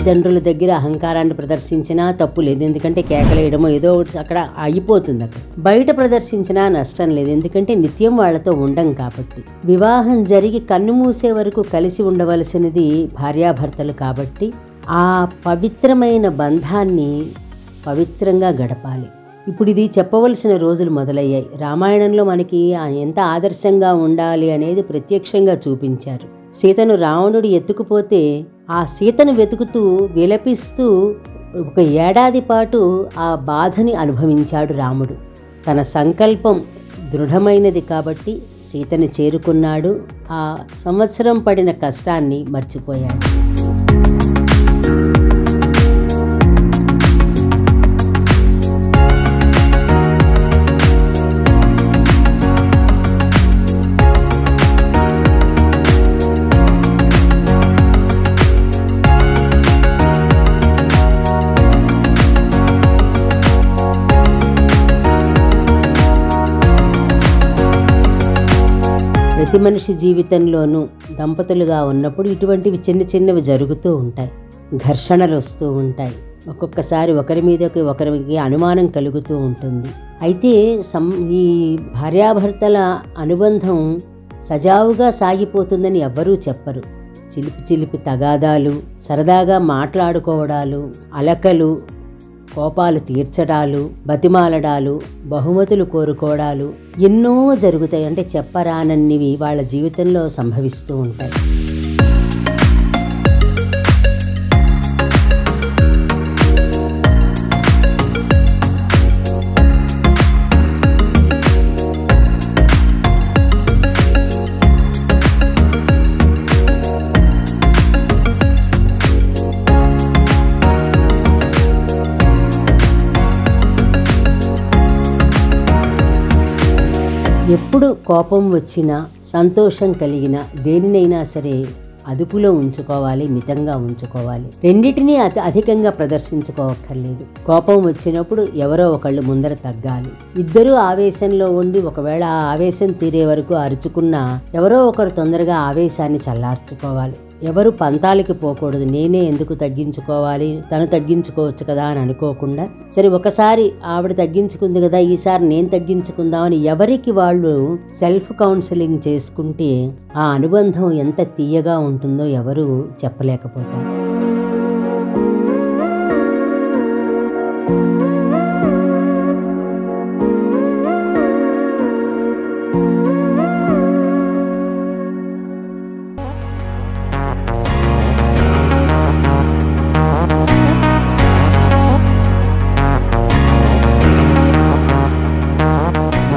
తల్లిదండ్రుల దగ్గర అహంకారాన్ని ప్రదర్శించినా తప్పు లేదు, ఎందుకంటే కేకలేయడమో ఏదో ఒకటి అక్కడ అయిపోతుంది. అక్కడ బయట ప్రదర్శించినా నష్టం లేదు, ఎందుకంటే నిత్యం వాళ్ళతో ఉండం కాబట్టి. వివాహం జరిగి కన్ను మూసే వరకు కలిసి ఉండవలసినది భార్యాభర్తలు కాబట్టి ఆ పవిత్రమైన బంధాన్ని పవిత్రంగా గడపాలి. ఇప్పుడు ఇది చెప్పవలసిన రోజులు మొదలయ్యాయి. రామాయణంలో మనకి ఎంత ఆదర్శంగా ఉండాలి అనేది ప్రత్యక్షంగా చూపించారు. సీతను రావణుడు ఎత్తుకుపోతే ఆ సీతను వెతుకుతూ విలపిస్తూ 1 ఏడాది పాటు ఆ బాధని అనుభవించాడు రాముడు. తన సంకల్పం దృఢమైనది కాబట్టి సీతని చేరుకున్నాడు. ఆ సంవత్సరం పడిన కష్టాన్ని మర్చిపోయాడు. ప్రతి మనిషి జీవితంలోనూ దంపతులుగా ఉన్నప్పుడు ఇటువంటివి చిన్నవి జరుగుతూ ఉంటాయి. ఘర్షణలు వస్తూ ఉంటాయి. ఒక్కొక్కసారి ఒకరి మీదకి ఒకరికి అనుమానం కలుగుతూ ఉంటుంది. అయితే ఈ భార్యాభర్తల అనుబంధం సజావుగా సాగిపోతుందని ఎవ్వరూ చెప్పరు. చిలిపి తగాదాలు, సరదాగా మాట్లాడుకోవడాలు, అలకలు, కోపాలు తీర్చడాలు, బతిమాలడాలు, బహుమతులు కోరుకోవడాలు ఎన్నో జరుగుతాయి. అంటే చెప్పరానన్నివి వాళ్ళ జీవితంలో సంభవిస్తూ ఉంటాయి. ఎప్పుడు కోపం వచ్చినా, సంతోషం కలిగినా దేనినైనా సరే అదుపులో ఉంచుకోవాలి, మితంగా ఉంచుకోవాలి. రెండిటినీ అధికంగా ప్రదర్శించుకోవక్కర్లేదు. కోపం వచ్చినప్పుడు ఎవరో ఒకళ్ళు ముందర తగ్గాలి. ఇద్దరూ ఆవేశంలో ఉండి ఒకవేళ ఆ ఆవేశం తీరే వరకు అరుచుకున్నా ఎవరో ఒకరు తొందరగా ఆవేశాన్ని చల్లార్చుకోవాలి. ఎవరు పంతాలకి పోకూడదు. నేనే ఎందుకు తగ్గించుకోవాలి, తను తగ్గించుకోవచ్చు కదా అని అనుకోకుండా, సరే ఒకసారి ఆవిడ తగ్గించుకుంది కదా, ఈసారి నేను తగ్గించుకుందామని ఎవరికి వాళ్ళు సెల్ఫ్ కౌన్సిలింగ్ చేసుకుంటే ఆ అనుబంధం ఎంత తీయగా ఉంటుందో ఎవరు చెప్పలేకపోతారు.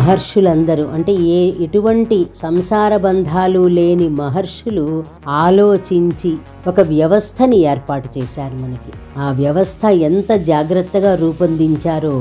మహర్షులందరూ అంటే ఎటువంటి సంసార బంధాలు లేని మహర్షులు ఆలోచించి ఒక వ్యవస్థని ఏర్పాటు చేశారు మనకి. ఆ వ్యవస్థ ఎంత జాగ్రత్తగా రూపొందించారో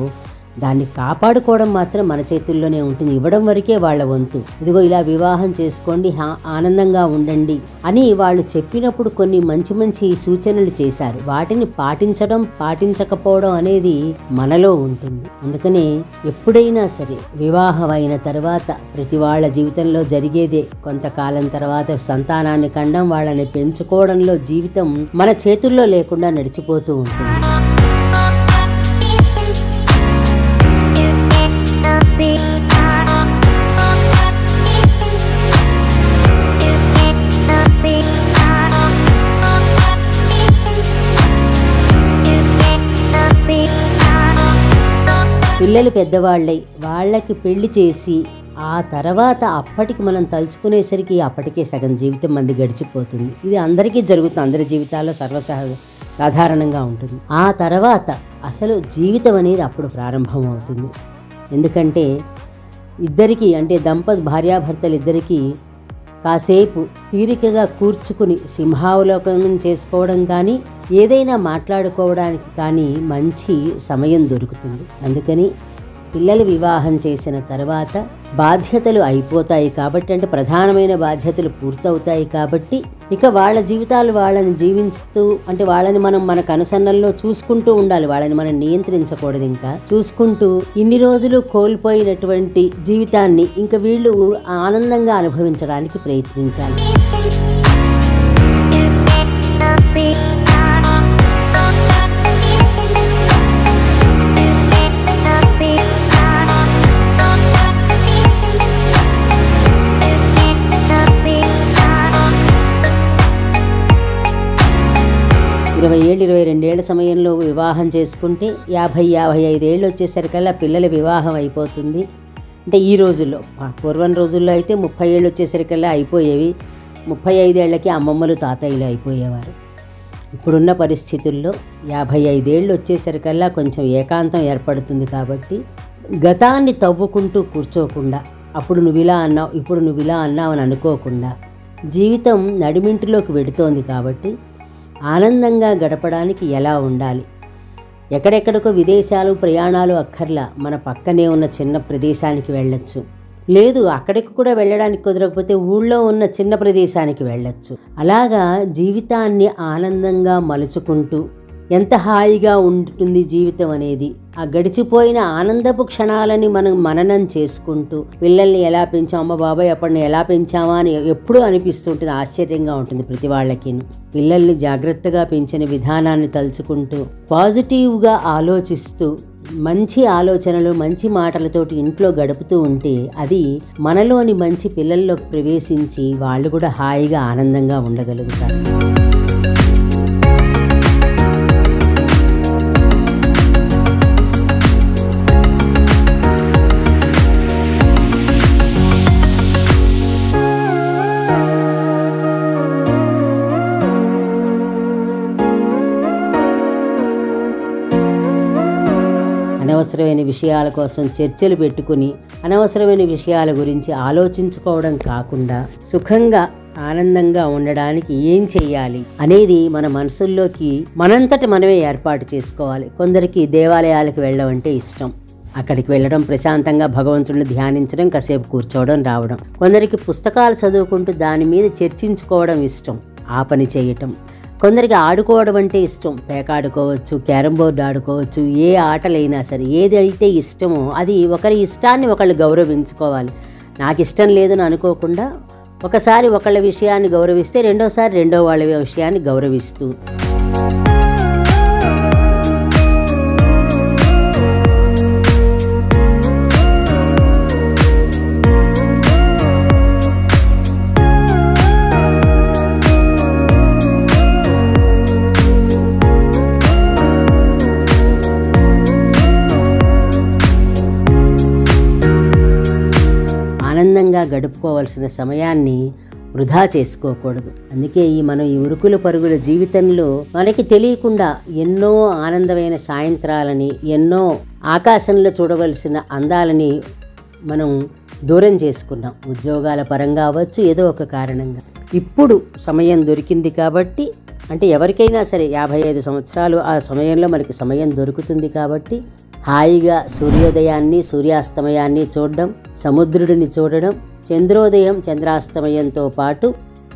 దాన్ని కాపాడుకోవడం మాత్రం మన చేతుల్లోనే ఉంటుంది. ఇవ్వడం వరకే వాళ్ళ వంతు. ఇదిగో ఇలా వివాహం చేసుకోండి, ఆనందంగా ఉండండి అని వాళ్ళు చెప్పినప్పుడు కొన్ని మంచి సూచనలు చేశారు. వాటిని పాటించకపోవడం అనేది మనలో ఉంటుంది. అందుకని ఎప్పుడైనా సరే వివాహం అయిన తర్వాత ప్రతి వాళ్ళ జీవితంలో జరిగేదే. కొంతకాలం తర్వాత సంతానాన్ని కండం, వాళ్ళని పెంచుకోవడంలో జీవితం మన చేతుల్లో లేకుండా నడిచిపోతూ ఉంటుంది. పిల్లలు పెద్దవాళ్ళై వాళ్ళకి పెళ్లి చేసి ఆ తర్వాత అప్పటికి మనం తలుచుకునేసరికి అప్పటికే సగం జీవితం మంది గడిచిపోతుంది. ఇది అందరికీ జరుగుతుంది, అందరి జీవితాల్లో సాధారణంగా ఉంటుంది. ఆ తర్వాత అసలు జీవితం అనేది అప్పుడు ప్రారంభం అవుతుంది. ఎందుకంటే ఇద్దరికీ అంటే భార్యాభర్తలు ఇద్దరికీ కాసేపు తీరికగా కూర్చుకుని సింహావలోకనం చేసుకోవడం కానీ ఏదైనా మాట్లాడుకోవడానికి కానీ మంచి సమయం దొరుకుతుంది. అందుకని పిల్లలు వివాహం చేసిన తర్వాత బాధ్యతలు అయిపోతాయి కాబట్టి, అంటే ప్రధానమైన బాధ్యతలు పూర్తవుతాయి కాబట్టి ఇక వాళ్ళ జీవితాలు వాళ్ళని జీవిస్తూ, అంటే వాళ్ళని మనం మన కనుసన్నల్లో చూసుకుంటూ ఉండాలి. వాళ్ళని మనం నియంత్రించకూడదు. ఇంకా చూసుకుంటూ ఇన్ని రోజులు కోల్పోయినటువంటి జీవితాన్ని ఇంకా వీళ్ళు ఆనందంగా అనుభవించడానికి ప్రయత్నించాలి. 20 ఏళ్ళు 22 ఏళ్ల సమయంలో వివాహం చేసుకుంటే 50-55 ఏళ్ళు వచ్చేసరికల్లా పిల్లల వివాహం అయిపోతుంది. అంటే ఈ రోజుల్లో, పూర్వం రోజుల్లో అయితే 30 ఏళ్ళు వచ్చేసరికల్లా అయిపోయేవి. 35 ఏళ్ళకి అమ్మమ్మలు తాతయ్యలు అయిపోయేవారు. ఇప్పుడున్న పరిస్థితుల్లో 55 ఏళ్ళు వచ్చేసరికల్లా కొంచెం ఏకాంతం ఏర్పడుతుంది. కాబట్టి గతాన్ని తవ్వుకుంటూ కూర్చోకుండా, అప్పుడు నువ్వు ఇలా అన్నావు, ఇప్పుడు నువ్వు ఇలా అన్నావు అని అనుకోకుండా, జీవితం నడిమింటిలోకి వెడుతోంది కాబట్టి ఆనందంగా గడపడానికి ఎలా ఉండాలి, ఎక్కడెక్కడికో విదేశాలు ప్రయాణాలు అక్కర్లా, మన పక్కనే ఉన్న చిన్న ప్రదేశానికి వెళ్ళొచ్చు. లేదు అక్కడికి కూడా వెళ్ళడానికి కుదరకపోతే ఊళ్ళో ఉన్న చిన్న ప్రదేశానికి వెళ్ళొచ్చు. అలాగా జీవితాన్ని ఆనందంగా మలుచుకుంటూ ఎంత హాయిగా ఉంటుంది జీవితం అనేది, ఆ గడిచిపోయిన ఆనందపు క్షణాలని మనం మననం చేసుకుంటూ, పిల్లల్ని ఎలా పెంచాం, అమ్మ బాబాయ్ అప్పటిని ఎలా పెంచామా అని ఎప్పుడూ అనిపిస్తుంటుంది. ఆశ్చర్యంగా ఉంటుంది ప్రతి వాళ్ళకి. పిల్లల్ని జాగ్రత్తగా పెంచిన విధానాన్ని తలుచుకుంటూ పాజిటివ్గా ఆలోచిస్తూ మంచి ఆలోచనలు మంచి మాటలతోటి ఇంట్లో గడుపుతూ ఉంటే అది మనలోని మంచి పిల్లల్లోకి ప్రవేశించి వాళ్ళు కూడా హాయిగా ఆనందంగా ఉండగలుగుతారు. అనవసరమైన విషయాల కోసం చర్చలు పెట్టుకుని అనవసరమైన విషయాల గురించి ఆలోచించుకోవడం కాకుండా సుఖంగా ఆనందంగా ఉండడానికి ఏం చేయాలి అనేది మన మనసుల్లోకి మనంతట మనమే ఏర్పాటు చేసుకోవాలి. కొందరికి దేవాలయాలకు వెళ్ళడం అంటే ఇష్టం. అక్కడికి వెళ్ళడం, ప్రశాంతంగా భగవంతుడిని ధ్యానించడం, కాసేపు కూర్చోవడం రావడం. కొందరికి పుస్తకాలు చదువుకుంటూ దాని మీద చర్చించుకోవడం ఇష్టం, ఆ పని చేయటం. కొందరికి ఆడుకోవడం అంటే ఇష్టం, పేకాడుకోవచ్చు, క్యారం బోర్డు ఆడుకోవచ్చు, ఏ ఆటలైనా సరే ఏదైతే ఇష్టమో అది ఒకరి ఇష్టాన్ని ఒకళ్ళు గౌరవించుకోవాలి. నాకు ఇష్టం లేదని అనుకోకుండా ఒకసారి ఒకళ్ళ విషయాన్ని గౌరవిస్తే రెండోసారి రెండో వాళ్ళ విషయాన్ని గౌరవిస్తూ ఆనందంగా గడుపుకోవాల్సిన సమయాన్ని వృధా చేసుకోకూడదు. అందుకే మనం ఈ ఉరుకుల పరుగుల జీవితంలో మనకి తెలియకుండా ఎన్నో ఆనందమైన సాయంత్రాలని, ఎన్నో ఆకాశంలో చూడవలసిన అందాలని మనం దూరం చేసుకున్నాం. ఉద్యోగాల పరంగా అవ్వచ్చు, ఏదో ఒక కారణంగా. ఇప్పుడు సమయం దొరికింది కాబట్టి, అంటే ఎవరికైనా సరే 55 సంవత్సరాలు ఆ సమయంలో మనకి సమయం దొరుకుతుంది కాబట్టి హాయిగా సూర్యోదయాన్ని సూర్యాస్తమయాన్ని చూడడం, సముద్రుడిని చూడడం, చంద్రోదయం చంద్రాస్తమయంతో పాటు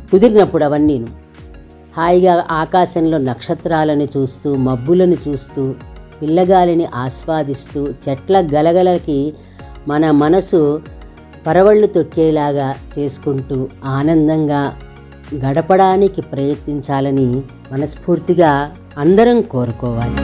కుదిరినప్పుడు అవన్నీను హాయిగా ఆకాశంలో నక్షత్రాలను చూస్తూ, మబ్బులను చూస్తూ, పిల్లగాలిని ఆస్వాదిస్తూ, చెట్ల గలగలకి మన మనసు పరవళ్ళు తొక్కేలాగా చేసుకుంటూ ఆనందంగా గడపడానికి ప్రయత్నించాలని మనస్ఫూర్తిగా అందరం కోరుకోవాలి.